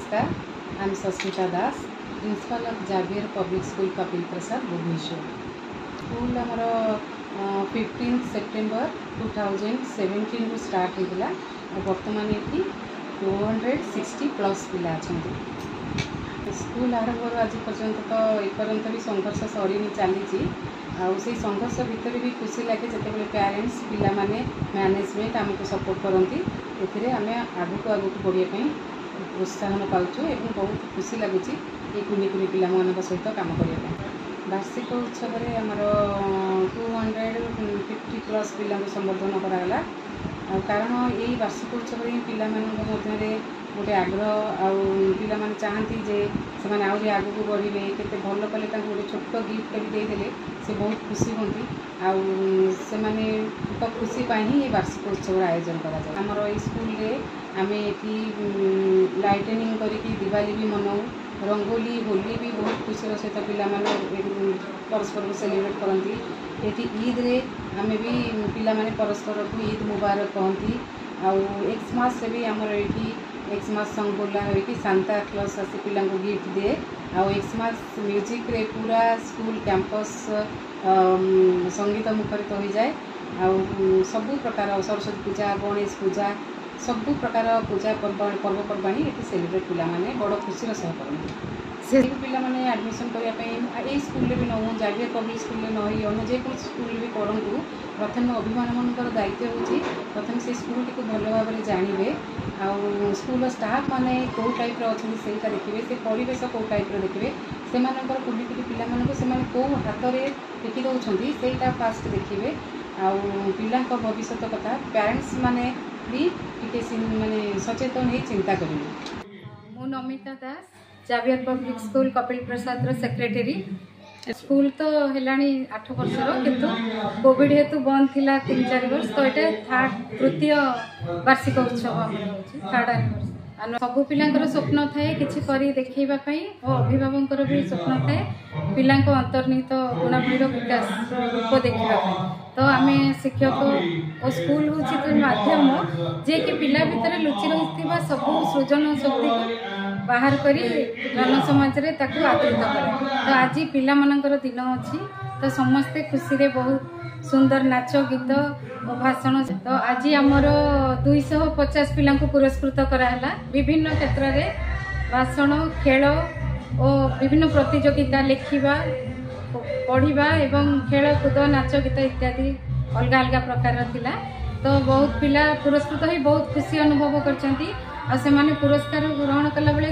नमस्कार, I am Sasmita Das, principal of Xavier public school Kapil Prasad Bhubaneswar. School आमर 15 September 2017 को स्टार्ट होता है। बर्तमान ये 260+ पिला अच्छा। स्कूल आरंभ आज पर्यंत तो एपर्यंत भी संघर्ष सरीनी चली। से संघर्ष भितर भी खुशी लगे जिते पेरेंट्स पिला माने मैनेजमेंट आमको सपोर्ट करती। आम आगक आगक बढ़ापी प्रोत्साहन पाचु और बहुत खुशी लगुच ये कुनि कुनि पिला सहित काम करने। वार्षिक उत्सव में आमर 250+ पिला संबर्धन कराला। कारण यही वार्षिक उत्सव में पिला मध्य गोटे आग्रह आला मैंने चाहती जे से आहरी आगू बढ़े केते भल कले गोटे छोट गिफ्ट भी देदेले से बहुत खुशी होती। से खुशी ही ये वार्षिक उत्सव आयोजन कराए। आमर स्कूल आम ये लाइटनिंग करके दिवाली भी मनाऊ, रंगोली होली भी बहुत खुशी सहित पिला परस्पर को सेलिब्रेट करती। ये ईद रे आम भी पिला परस्पर को ईद मुबारक कहती। एक्समास से भी आमर ये एक्समास संग बोला हो सांता क्लॉज आसी पिला गिफ्ट दिए। एक्समास म्यूजिक रे पूरा स्कूल कैंपस संगीत मुखरित हो जाए। सबु प्रकार सरस्वती पूजा, गणेश पूजा, सबु प्रकार पूजा पर्वपर्वाणी ये सेलिब्रेट पिला बड़ खुशी सह करते। से पिला एडमिशन करने स्कूल भी नौ जावियर पब्लिक स्कूल नई अनु जेको स्कूल भी पढ़ू। प्रथम अभिभावक दायित्व हो प्रथम से स्कूल टी भल भाव में जानवे। स्कूल स्टाफ माने कौ टाइप अच्छा से देखिए, से परिवेश कौ टाइप देखिए, से कुली कुली पिला कौ हाथ में टेकी दौरान से फास्ट देखिए। पिला भविष्य कथा पेरेंट्स माने भी माने सचेतन हो चिंता करेंगे। मो नमिता दास, जावियर पब्लिक स्कूल कपिल प्रसाद सेक्रेटरी। स्कूल तो है 8 वर्षर किंतु कोविड हेतु बंद थिला 3-4 वर्ष। तो ये तृतीय वार्षिक उत्सव थर्ड एनिवर्सरी। सबु पिलांकर स्वप्न थाए किछि करी देखैबापई और अभिभावकर भी स्वप्न थाए पिलांको अंतर्निहित गुणावलीर विकास रूप देखापी। तो आम शिक्षक और स्कूल हूँ माध्यम जे कि पिला भितर लुचि रही सब सृजन शक्ति बाहर करी जन समाज रे ताकू आदृत करे। तो आज पिला मानकर दिन अच्छी। तो समस्ते खुशी रे बहुत सुंदर नाच गीत और भाषण। तो आज आमर 250 पिला पुरस्कृत कराला। विभिन्न क्षेत्र में भाषण, खेल और विभिन्न प्रतियोगिता, लेखिबा, पढ़िबा एवं खेल कूद, नाच गीत इत्यादि अलग अलग प्रकार थिला। तो बहुत पिला पुरस्कृत ही बहुत खुशी अनुभव करछंती। आ से माने पुरस्कार ग्रहण कला बेले